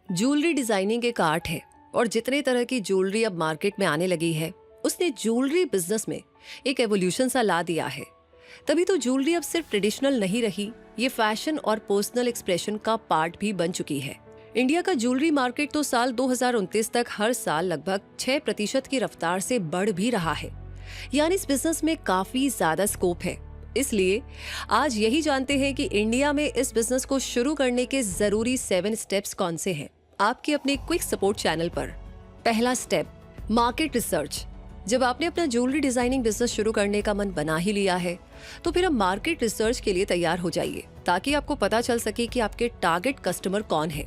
Jewellery designing एक art है और जितने तरह की ज्वेलरी अब मार्केट में आने लगी है उसने ज्वेलरी बिजनेस में एक एवोल्यूशन सा ला दिया है। तभी तो ज्वेलरी अब सिर्फ ट्रेडिशनल नहीं रही, ये फैशन और पर्सनल एक्सप्रेशन का पार्ट भी बन चुकी है। इंडिया का ज्वेलरी मार्केट तो साल 2029 तक हर साल लगभग 6% की रफ्तार से बढ़ भी रहा है, यानी इस बिजनेस में काफी ज्यादा स्कोप है। इसलिए आज यही जानते हैं कि इंडिया में इस बिजनेस को शुरू करने के जरूरी 7 स्टेप्स कौन से हैं, आपके अपने क्विक सपोर्ट चैनल पर। पहला स्टेप, मार्केट रिसर्च। जब आपने अपना ज्वेलरी डिजाइनिंग बिजनेस शुरू करने का मन बना ही लिया है तो फिर अब मार्केट रिसर्च के लिए तैयार हो जाइए, ताकि आपको पता चल सके कि आपके टारगेट कस्टमर कौन है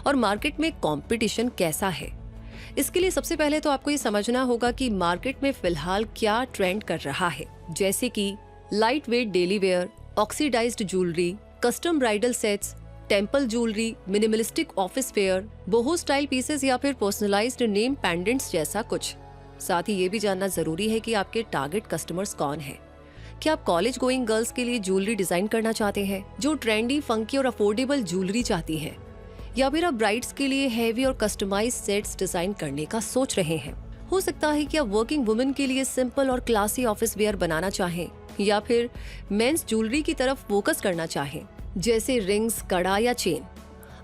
और मार्केट में कंपटीशन कैसा है। इसके लिए सबसे पहले तो आपको ये समझना होगा कि मार्केट में फिलहाल क्या ट्रेंड कर रहा है, जैसे कि light weight daily wear, oxidised jewellery, custom bridal sets, temple jewellery, minimalistic office wear, boho style pieces या फिर पर्सनलाइज्ड नेम पेंडेंट्स जैसा कुछ। साथ ही ये भी जानना जरूरी है कि आपके टारगेट कस्टमर्स कौन हैं। क्या आप कॉलेज गोइंग गर्ल्स के लिए ज्वेलरी डिजाइन करना चाहते हैं जो ट्रेंडी, फंकी और अफोर्डेबल ज्वेलरी चाहती हैं, या फिर आप ब्राइड्स के लिए हैवी और कस्टमाइज्ड सेट्स डिजाइन करने का सोच रहे हैं। हो सकता है कि आप वर्किंग वुमेन के लिए सिंपल और क्लासी ऑफिस वेयर बनाना चाहें, या फिर मेंस ज्वेलरी की तरफ फोकस करना चाहें, जैसे रिंग्स, कड़ा या चेन।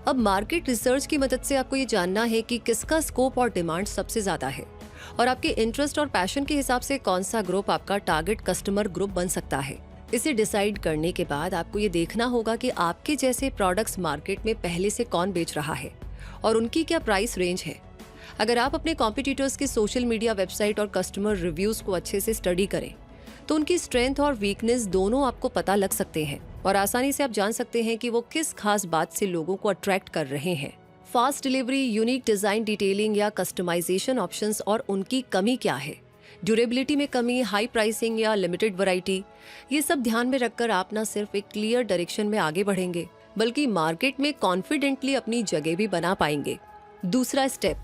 अब मार्केट रिसर्च की मदद से आपको ये जानना है कि किसका स्कोप और डिमांड सबसे ज्यादा है और आपके इंटरेस्ट और पैशन के हिसाब से कौन सा ग्रुप आपका टारगेट कस्टमर ग्रुप बन सकता है। इसे डिसाइड करने के बाद आपको ये देखना होगा कि आपके जैसे प्रोडक्ट्स मार्केट में पहले से कौन बेच रहा है और उनकी क्या प्राइस रेंज है। अगर आप अपने कॉम्पिटिटर्स के सोशल मीडिया, वेबसाइट और कस्टमर रिव्यूज को अच्छे से स्टडी करें तो उनकी स्ट्रेंथ और वीकनेस दोनों आपको पता लग सकते हैं और आसानी से आप जान सकते हैं कि वो किस खास बात से लोगों को अट्रैक्ट कर रहे हैं। Fast delivery, unique design detailing या कस्टमाइजेशन ऑप्शंस और उनकी कमी क्या है, ड्यूरेबिलिटी में कमी, हाई प्राइसिंग या लिमिटेड वैरायटी, ये सब ध्यान में रखकर आप न सिर्फ एक क्लियर डायरेक्शन में आगे बढ़ेंगे बल्कि मार्केट में कॉन्फिडेंटली अपनी जगह भी बना पाएंगे। दूसरा स्टेप,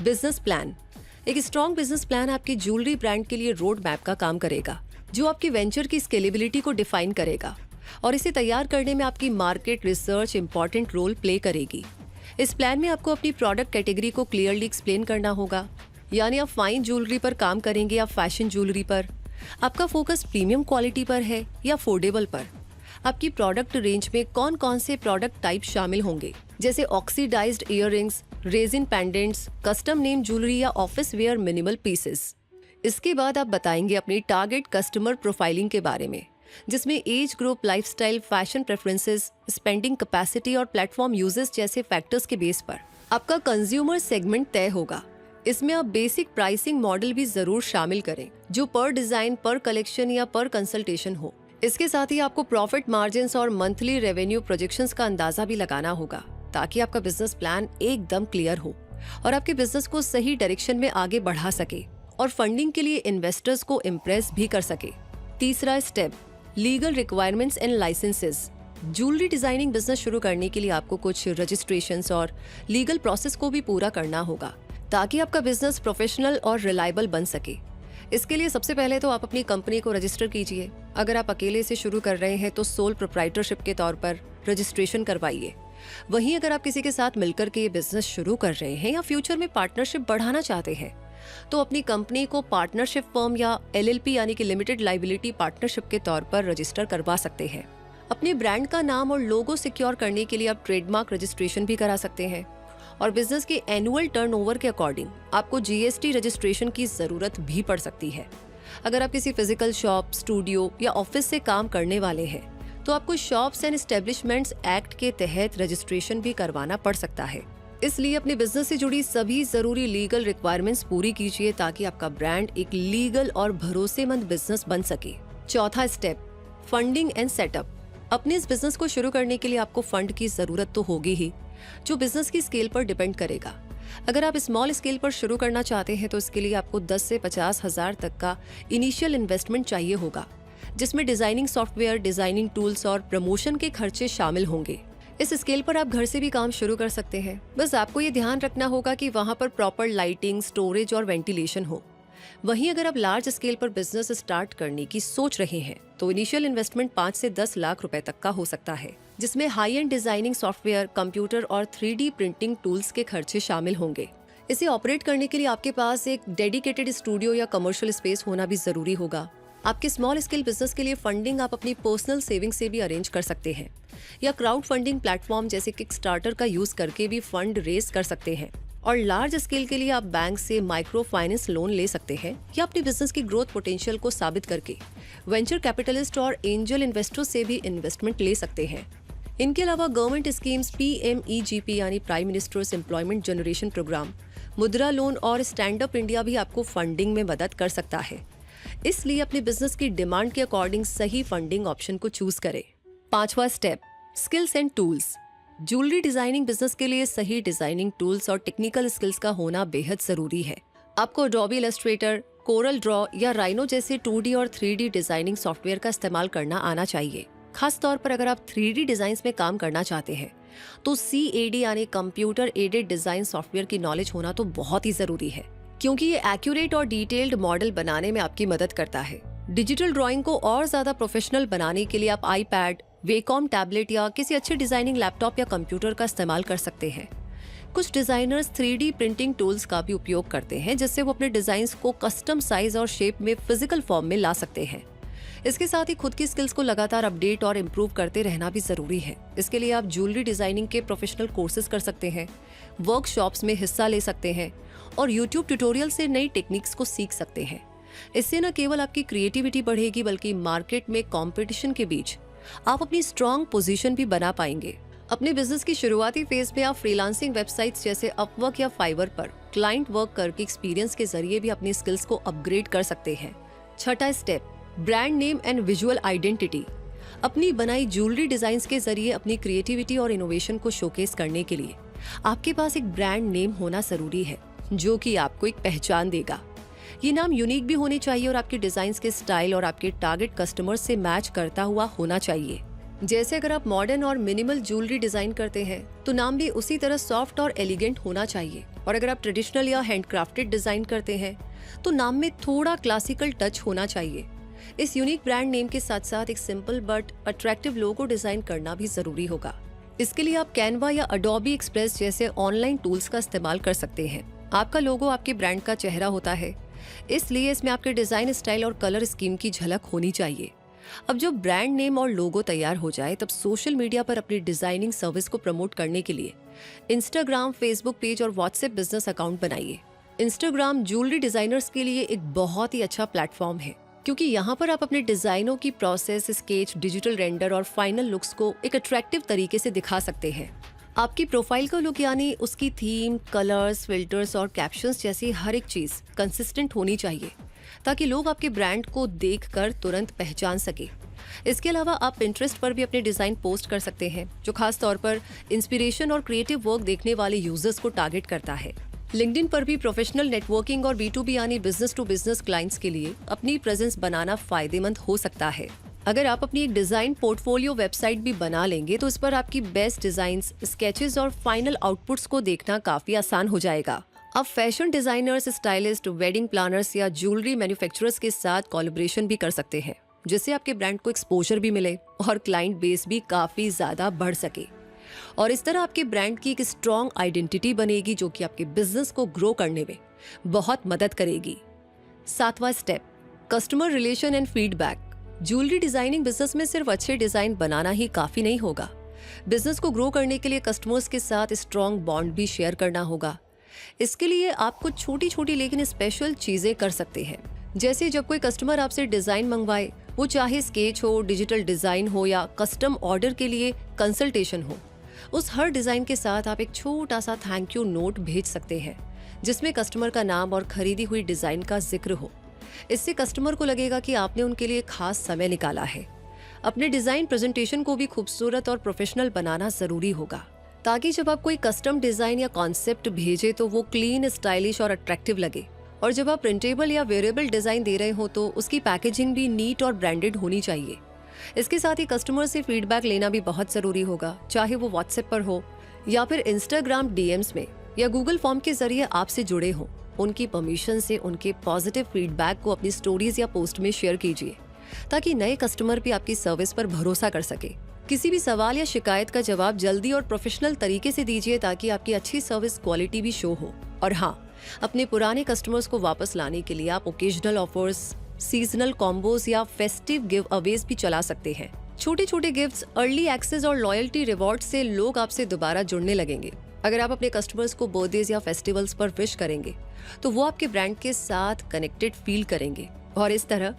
बिजनेस प्लान। एक स्ट्रॉन्ग बिजनेस प्लान आपकी ज्वेलरी ब्रांड के लिए रोड मैप का काम करेगा, जो आपकी वेंचर की स्केलेबिलिटी को डिफाइन करेगा, और इसे तैयार करने में आपकी market research important role play करेगी। इस प्लान में आपको अपनी प्रोडक्ट कैटेगरी को क्लियरली एक्सप्लेन करना होगा, यानी आप फाइन ज्वेलरी पर काम करेंगे या फैशन ज्वेलरी पर, आपका फोकस प्रीमियम क्वालिटी पर है या अफोर्डेबल पर, आपकी प्रोडक्ट रेंज में कौन कौन से प्रोडक्ट टाइप शामिल होंगे, जैसे oxidised earrings, resin pendants, custom name jewellery या ऑफिस वेयर मिनिमल पीसेस। इसके बाद आप बताएंगे अपनी टारगेट कस्टमर प्रोफाइलिंग के बारे में, जिसमें age group, lifestyle, fashion preferences, spending capacity और प्लेटफॉर्म यूजेस जैसे फैक्टर्स के बेस पर आपका कंज्यूमर सेगमेंट तय होगा। इसमें आप बेसिक प्राइसिंग मॉडल भी जरूर शामिल करें, जो पर डिजाइन, पर कलेक्शन या पर कंसल्टेशन हो। इसके साथ ही आपको प्रॉफिट मार्जिन्स और मंथली रेवेन्यू प्रोजेक्शंस का अंदाजा भी लगाना होगा, ताकि आपका बिजनेस प्लान एकदम क्लियर हो और आपके बिजनेस को सही डायरेक्शन में आगे बढ़ा सके और फंडिंग के लिए इन्वेस्टर्स को इम्प्रेस भी कर सके। तीसरा step, legal requirements and licences. Jewellery designing business शुरू करने के लिए आपको कुछ रजिस्ट्रेशंस और लीगल प्रोसेस को भी पूरा करना होगा, ताकि आपका बिजनेस प्रोफेशनल और रिलायबल बन सके। इसके लिए सबसे पहले तो आप अपनी कंपनी को रजिस्टर कीजिए। अगर आप अकेले से शुरू कर रहे हैं तो सोल प्रोप्राइटरशिप के तौर पर रजिस्ट्रेशन करवाइए। वहीं अगर आप किसी के साथ मिलकर के ये बिजनेस शुरू कर रहे हैं या फ्यूचर में पार्टनरशिप बढ़ाना चाहते हैं तो अपनी कंपनी को पार्टनरशिप फर्म या LLP यानी कि लिमिटेड लाइबिलिटी पार्टनरशिप के तौर पर रजिस्टर करवा सकते हैं। अपने ब्रांड का नाम और लोगो सिक्योर करने के लिए आप ट्रेडमार्क रजिस्ट्रेशन भी करा सकते हैं और बिजनेस के एनुअल टर्नओवर के अकॉर्डिंग आपको GST रजिस्ट्रेशन की जरूरत भी पड़ सकती है। अगर आप किसी फिजिकल शॉप, स्टूडियो या ऑफिस से काम करने वाले हैं तो आपको शॉप्स एंड एस्टेब्लिशमेंट्स एक्ट के तहत रजिस्ट्रेशन भी करवाना पड़ सकता है। इसलिए अपने बिजनेस से जुड़ी सभी जरूरी लीगल रिक्वायरमेंट्स पूरी कीजिए, ताकि आपका ब्रांड एक लीगल और भरोसेमंद बिजनेस बन सके। चौथा स्टेप, फंडिंग एंड सेटअप। अपने इस बिजनेस को शुरू करने के लिए आपको फंड की जरूरत तो होगी ही, जो बिजनेस की स्केल पर डिपेंड करेगा। अगर आप स्मॉल स्केल पर शुरू करना चाहते हैं तो इसके लिए आपको 10 से 50 हजार तक का इनिशियल इन्वेस्टमेंट चाहिए होगा, जिसमें डिजाइनिंग सॉफ्टवेयर, डिजाइनिंग टूल्स और प्रमोशन के खर्चे शामिल होंगे। इस स्केल पर आप घर से भी काम शुरू कर सकते हैं। बस आपको ये ध्यान रखना होगा कि वहाँ पर प्रॉपर लाइटिंग, स्टोरेज और वेंटिलेशन हो। वहीं अगर आप लार्ज स्केल पर बिजनेस स्टार्ट करने की सोच रहे हैं तो इनिशियल इन्वेस्टमेंट 5 से 10 लाख रुपए तक का हो सकता है, जिसमें high and designing software, computer और 3D प्रिंटिंग टूल्स के खर्चे शामिल होंगे। इसे ऑपरेट करने के लिए आपके पास एक डेडिकेटेड स्टूडियो या कमर्शियल स्पेस होना भी जरूरी होगा। आपके स्मॉल स्केल बिजनेस के लिए फंडिंग आप अपनी पर्सनल सेविंग से भी अरेंज कर सकते हैं, या क्राउड फंडिंग प्लेटफॉर्म जैसे किकस्टार्टर का यूज करके भी फंड रेज कर सकते हैं। और लार्ज स्केल के लिए आप बैंक से माइक्रो फाइनेंस लोन ले सकते हैं, या अपने बिजनेस की ग्रोथ पोटेंशियल को साबित करके वेंचर कैपिटलिस्ट और एंजल इन्वेस्टर्स से भी इन्वेस्टमेंट ले सकते हैं। इनके अलावा गवर्नमेंट स्कीम्स PMEGP यानी prime minister's employment generation programme, Mudra loan और स्टैंड अप इंडिया भी आपको फंडिंग में मदद कर सकता है। इसलिए अपने बिजनेस की डिमांड के अकॉर्डिंग सही फंडिंग ऑप्शन को चूज करें। 5वां step, skills and tools. Jewellery designing business के लिए सही डिजाइनिंग टूल्स और टेक्निकल स्किल्स का होना बेहद जरूरी है। आपको Adobe Illustrator, Corel Draw या Rhino जैसे 2D और 3D डिजाइनिंग सॉफ्टवेयर का इस्तेमाल करना आना चाहिए। खास तौर पर अगर आप 3D डिजाइन्स में काम करना चाहते हैं तो CAD यानी कंप्यूटर एडेड डिजाइन सॉफ्टवेयर की नॉलेज होना तो बहुत ही जरूरी है, क्योंकि ये एक्यूरेट और डिटेल्ड मॉडल बनाने में आपकी मदद करता है। डिजिटल ड्राइंग को और ज्यादा प्रोफेशनल बनाने के लिए आप iPad, Wacom टैबलेट या किसी अच्छे डिजाइनिंग लैपटॉप या कंप्यूटर का इस्तेमाल कर सकते हैं। कुछ डिजाइनर्स 3D प्रिंटिंग टूल्स का भी उपयोग करते हैं, जिससे वो अपने डिजाइन्स को कस्टम साइज और शेप में फिजिकल फॉर्म में ला सकते हैं। इसके साथ ही खुद की स्किल्स को लगातार अपडेट और इम्प्रूव करते रहना भी जरूरी है। इसके लिए आप ज्वेलरी डिजाइनिंग के प्रोफेशनल कोर्सेज कर सकते हैं, वर्कशॉप्स में हिस्सा ले सकते हैं और YouTube ट्यूटोरियल से नई टेक्निक्स को सीख सकते हैं। इससे न केवल आपकी क्रिएटिविटी बढ़ेगी, बल्कि मार्केट में कंपटीशन के बीच आप अपनी स्ट्रॉन्ग पोजीशन भी बना पाएंगे। अपने बिजनेस की शुरुआती फेज में आप फ्रीलांसिंग वेबसाइट्स जैसे अपवर्क या फाइवर पर क्लाइंट वर्क करके एक्सपीरियंस के जरिए भी अपनी स्किल्स को अपग्रेड कर सकते हैं। 6वां step, brand name and visual identity. अपनी बनाई ज्वेलरी डिजाइन्स के जरिए अपनी क्रिएटिविटी और इनोवेशन को शोकेस करने के लिए आपके पास एक ब्रांड नेम होना जरूरी है, जो कि आपको एक पहचान देगा। ये नाम यूनिक भी होने चाहिए और आपके डिजाइन्स के स्टाइल और आपके टारगेट कस्टमर्स से मैच करता हुआ होना चाहिए। जैसे अगर आप मॉडर्न और मिनिमल ज्वेलरी डिजाइन करते हैं तो नाम भी उसी तरह सॉफ्ट और एलिगेंट होना चाहिए, और अगर आप ट्रेडिशनल या हैंडक्राफ्टेड डिजाइन करते हैं तो नाम में थोड़ा क्लासिकल टच होना चाहिए। इस यूनिक ब्रांड नेम के साथ साथ एक simple but attractive logo design करना भी जरूरी होगा। इसके लिए आप कैनवा या Adobe Express जैसे ऑनलाइन टूल्स का इस्तेमाल कर सकते हैं। आपका लोगो आपके ब्रांड का चेहरा होता है, इसलिए इसमें आपके डिजाइन स्टाइल और कलर स्कीम की झलक होनी चाहिए। अब जब ब्रांड नेम और लोगो तैयार हो जाए, तब सोशल मीडिया पर अपनी डिजाइनिंग सर्विस को प्रमोट करने के लिए इंस्टाग्राम, फेसबुक पेज और व्हाट्सएप बिजनेस अकाउंट बनाइए। इंस्टाग्राम ज्वेलरी डिजाइनर्स के लिए एक बहुत ही अच्छा प्लेटफॉर्म है, क्योंकि यहाँ पर आप अपने डिजाइनों की प्रोसेस, स्केच, डिजिटल रेंडर और फाइनल लुक्स को एक अट्रैक्टिव तरीके से दिखा सकते हैं। आपकी प्रोफाइल का लुक यानी उसकी थीम, कलर्स, फिल्टर्स और कैप्शंस जैसी हर एक चीज कंसिस्टेंट होनी चाहिए, ताकि लोग आपके ब्रांड को देखकर तुरंत पहचान सके। इसके अलावा आप Pinterest पर भी अपने डिजाइन पोस्ट कर सकते हैं, जो खास तौर पर इंस्पिरेशन और क्रिएटिव वर्क देखने वाले यूजर्स को टारगेट करता है। लिंक्डइन पर भी प्रोफेशनल नेटवर्किंग और B2B यानी बिजनेस टू बिजनेस क्लाइंट्स के लिए अपनी प्रेजेंस बनाना फायदेमंद हो सकता है। अगर आप अपनी एक डिजाइन पोर्टफोलियो वेबसाइट भी बना लेंगे तो इस पर आपकी बेस्ट डिजाइन्स, स्केचेस और फाइनल आउटपुट्स को देखना काफी आसान हो जाएगा। अब fashion designers, stylist, wedding planners या ज्वेलरी मैन्युफैक्चरर्स के साथ कोलैबोरेशन भी कर सकते हैं, जिससे आपके ब्रांड को एक्सपोजर भी मिले और क्लाइंट बेस भी काफी ज्यादा बढ़ सके। और इस तरह आपके ब्रांड की एक स्ट्रॉन्ग आइडेंटिटी बनेगी, जो कि आपके बिजनेस को ग्रो करने में बहुत मदद करेगी। 7वां step, customer relation and feedback. Jewellery designing business में सिर्फ अच्छे डिजाइन बनाना ही काफी नहीं होगा। बिजनेस को ग्रो करने के लिए कस्टमर्स के साथ स्ट्रॉन्ग बॉन्ड भी शेयर करना होगा। इसके लिए आप कुछ छोटी छोटी लेकिन स्पेशल चीजें कर सकते हैं। जैसे जब कोई कस्टमर आपसे डिजाइन मंगवाए, वो चाहे स्केच हो, डिजिटल डिजाइन हो या कस्टम ऑर्डर के लिए कंसल्टेशन हो, उस हर डिजाइन के साथ आप एक छोटा सा थैंक यू नोट भेज सकते हैं, जिसमें कस्टमर का नाम और खरीदी हुई डिजाइन का जिक्र हो। इससे कस्टमर को लगेगा कि आपने उनके लिए खास समय निकाला है। अपने डिजाइन प्रेजेंटेशन को भी खूबसूरत और प्रोफेशनल बनाना जरूरी होगा, ताकि जब आप कोई कस्टम डिजाइन या कॉन्सेप्ट भेजे तो वो क्लीन, स्टाइलिश और अट्रैक्टिव लगे। और जब आप प्रिंटेबल या वेरेबल डिजाइन दे रहे हो तो उसकी पैकेजिंग भी नीट और ब्रांडेड होनी चाहिए। इसके साथ ही कस्टमर से फीडबैक लेना भी बहुत जरूरी होगा, चाहे वो व्हाट्सएप पर हो या फिर इंस्टाग्राम DMs में या गूगल फॉर्म के जरिए आपसे जुड़े हों। उनकी परमिशन से उनके पॉजिटिव फीडबैक को अपनी स्टोरीज या पोस्ट में शेयर कीजिए, ताकि नए कस्टमर भी आपकी सर्विस पर भरोसा कर सके। किसी भी सवाल या शिकायत का जवाब जल्दी और प्रोफेशनल तरीके से दीजिए ताकि आपकी अच्छी सर्विस क्वालिटी भी शो हो। और हाँ, अपने पुराने कस्टमर्स को वापस लाने के लिए आप ओकेजनल ऑफर्स, सीजनल कॉम्बोज या फेस्टिव गिव अवेज भी चला सकते हैं। छोटे छोटे गिफ्ट्स, अर्ली एक्सेस और लॉयल्टी रिवॉर्ड से लोग आपसे दोबारा जुड़ने लगेंगे। अगर आप अपने कस्टमर्स को बर्थडेज या फेस्टिवल्स पर विश करेंगे तो वो आपके ब्रांड के साथ कनेक्टेड फील करेंगे। और इस तरह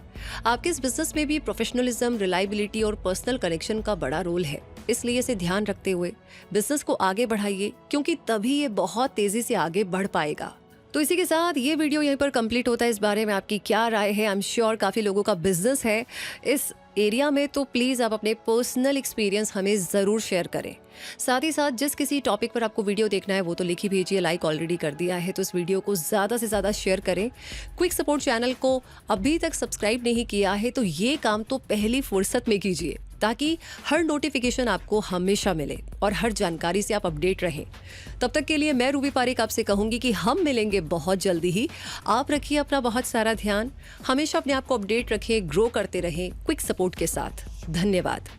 आपके इस बिजनेस में भी प्रोफेशनलिज्म, रिलायबिलिटी और पर्सनल कनेक्शन का बड़ा रोल है। इसलिए इसे ध्यान रखते हुए बिजनेस को आगे बढ़ाइए, क्योंकि तभी ये बहुत तेजी से आगे बढ़ पाएगा। तो इसी के साथ ये वीडियो यहीं पर कंप्लीट होता है। इस बारे में आपकी क्या राय है? आई एम श्योर काफ़ी लोगों का बिजनेस है इस एरिया में, तो प्लीज़ आप अपने पर्सनल एक्सपीरियंस हमें ज़रूर शेयर करें। साथ ही साथ जिस किसी टॉपिक पर आपको वीडियो देखना है वो तो लिख ही भेजिए। लाइक ऑलरेडी कर दिया है तो इस वीडियो को ज़्यादा से ज़्यादा शेयर करें। क्विक सपोर्ट चैनल को अभी तक सब्सक्राइब नहीं किया है तो ये काम तो पहली फुर्सत में कीजिए, ताकि हर नोटिफिकेशन आपको हमेशा मिले और हर जानकारी से आप अपडेट रहें। तब तक के लिए मैं रूबी पारिक आपसे कहूंगी कि हम मिलेंगे बहुत जल्दी ही। आप रखिए अपना बहुत सारा ध्यान, हमेशा अपने आप को अपडेट रखें, ग्रो करते रहें क्विक सपोर्ट के साथ। धन्यवाद।